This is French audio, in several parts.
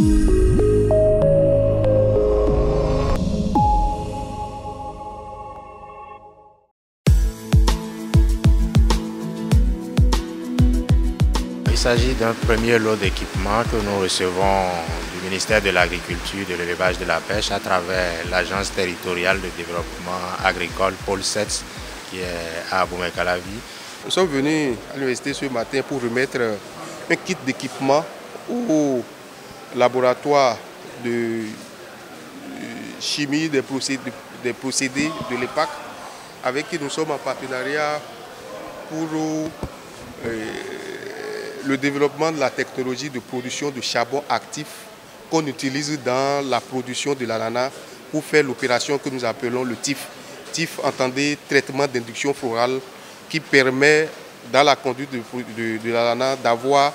Il s'agit d'un premier lot d'équipements que nous recevons du ministère de l'Agriculture, de l'Élevage et de la Pêche à travers l'Agence territoriale de développement agricole Pôle 7 qui est à Aboumey-Calavi. Nous sommes venus à l'université ce matin pour remettre un kit d'équipement au laboratoire de chimie des procédés de l'EPAC avec qui nous sommes en partenariat pour le développement de la technologie de production de charbon actif qu'on utilise dans la production de l'ananas pour faire l'opération que nous appelons le TIF. TIF, entendez, traitement d'induction florale, qui permet dans la conduite de l'ananas d'avoir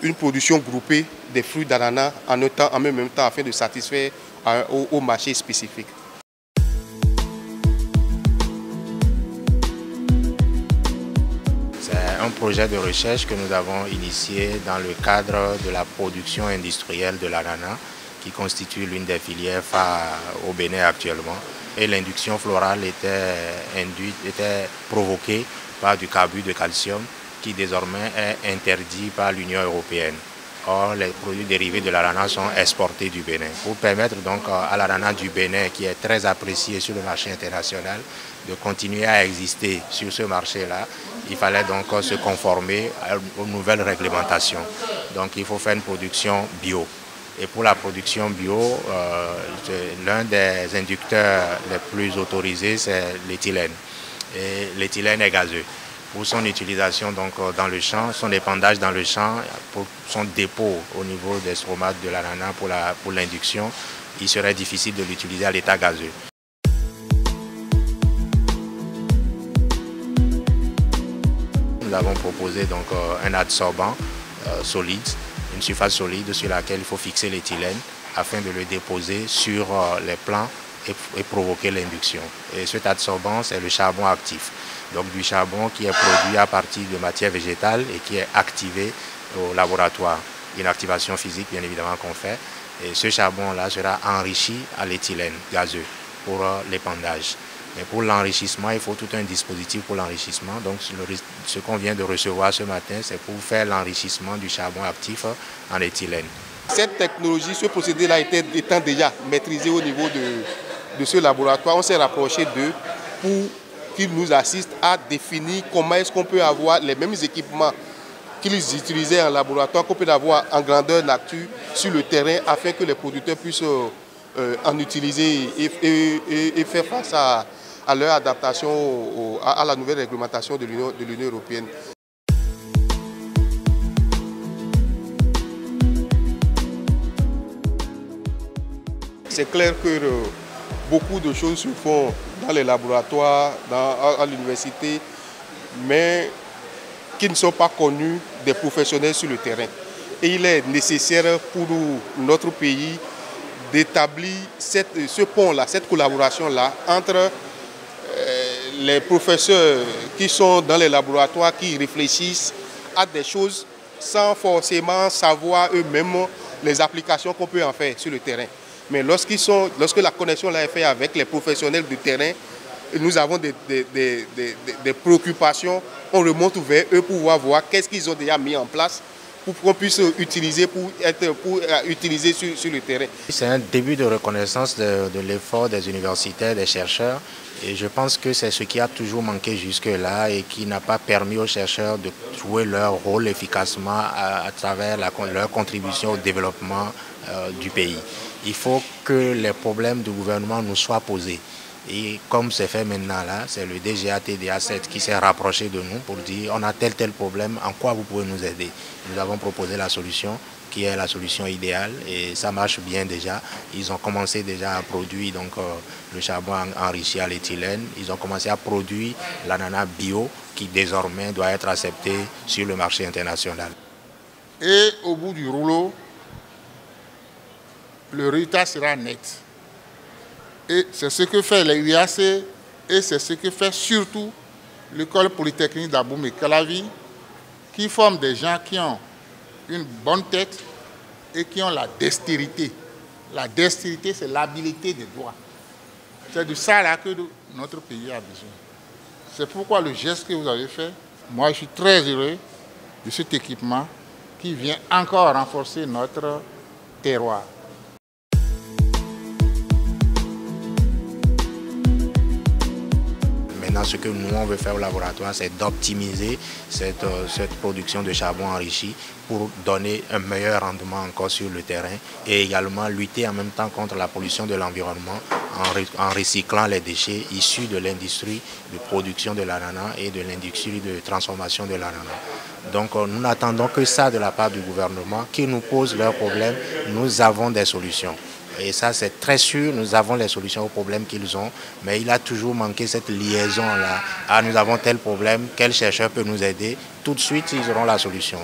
une production groupée des fruits d'ananas en même temps afin de satisfaire au marché spécifique. C'est un projet de recherche que nous avons initié dans le cadre de la production industrielle de l'ananas qui constitue l'une des filières phares au Bénin actuellement. Et l'induction florale était provoquée par du carbure de calcium qui désormais est interdit par l'Union européenne. Or, les produits dérivés de l'ananas sont exportés du Bénin. Pour permettre donc à l'ananas du Bénin, qui est très apprécié sur le marché international, de continuer à exister sur ce marché-là, il fallait donc se conformer aux nouvelles réglementations. Donc il faut faire une production bio. Et pour la production bio, l'un des inducteurs les plus autorisés, c'est l'éthylène. Et l'éthylène est gazeux. Pour son utilisation donc, dans le champ, son épandage dans le champ, pour son dépôt au niveau des stromates de l'ananas pour l'induction, il serait difficile de l'utiliser à l'état gazeux. Nous avons proposé donc un adsorbant solide, une surface solide sur laquelle il faut fixer l'éthylène afin de le déposer sur les plants et provoquer l'induction. Et cet adsorbant, c'est le charbon actif. Donc du charbon qui est produit à partir de matière végétale et qui est activé au laboratoire. Une activation physique bien évidemment qu'on fait. Et ce charbon-là sera enrichi à l'éthylène gazeux pour l'épandage. Mais pour l'enrichissement, il faut tout un dispositif pour l'enrichissement. Donc ce qu'on vient de recevoir ce matin, c'est pour faire l'enrichissement du charbon actif en éthylène. Cette technologie, ce procédé-là étant déjà maîtrisé au niveau de ce laboratoire, on s'est rapproché d'eux pour qu'ils nous assistent à définir comment est-ce qu'on peut avoir les mêmes équipements qu'ils utilisaient en laboratoire, qu'on peut avoir en grandeur nature sur le terrain afin que les producteurs puissent en utiliser et faire face à leur adaptation à la nouvelle réglementation de l'Union européenne. C'est clair que beaucoup de choses se font dans les laboratoires, à l'université, mais qui ne sont pas connues des professionnels sur le terrain. Et il est nécessaire pour notre pays d'établir ce pont-là, cette collaboration-là entre les professeurs qui sont dans les laboratoires, qui réfléchissent à des choses sans forcément savoir eux-mêmes les applications qu'on peut en faire sur le terrain. Mais lorsque la connexion là est faite avec les professionnels du terrain, nous avons des préoccupations, on remonte vers eux pour voir qu'est-ce qu'ils ont déjà mis en place pour qu'on puisse utiliser, utiliser sur le terrain. C'est un début de reconnaissance de l'effort des universitaires, des chercheurs. Et je pense que c'est ce qui a toujours manqué jusque-là et qui n'a pas permis aux chercheurs de jouer leur rôle efficacement à travers leur contribution au développement du pays. Il faut que les problèmes du gouvernement nous soient posés. Et comme c'est fait maintenant là, c'est le DGA-TDA 7 qui s'est rapproché de nous pour dire on a tel problème, en quoi vous pouvez nous aider. Nous avons proposé la solution qui est la solution idéale et ça marche bien déjà. Ils ont commencé déjà à produire donc, le charbon enrichi à l'éthylène. Ils ont commencé à produire l'ananas bio qui désormais doit être accepté sur le marché international. Et au bout du rouleau, le résultat sera net. Et c'est ce que fait les UAC et c'est ce que fait surtout l'école polytechnique d'Aboumey-Calavi qui forme des gens qui ont une bonne tête, et qui ont la dextérité. La dextérité, c'est l'habilité des doigts. C'est de ça là que notre pays a besoin. C'est pourquoi le geste que vous avez fait, moi je suis très heureux de cet équipement qui vient encore renforcer notre terroir. Maintenant, ce que nous, on veut faire au laboratoire, c'est d'optimiser cette production de charbon enrichi pour donner un meilleur rendement encore sur le terrain et également lutter en même temps contre la pollution de l'environnement en recyclant les déchets issus de l'industrie de production de l'ananas et de l'industrie de transformation de l'ananas. Donc nous n'attendons que ça de la part du gouvernement qui nous pose leurs problèmes. Nous avons des solutions. Et ça, c'est très sûr, nous avons les solutions aux problèmes qu'ils ont, mais il a toujours manqué cette liaison-là. Ah, nous avons tel problème, quel chercheur peut nous aider? Tout de suite, ils auront la solution.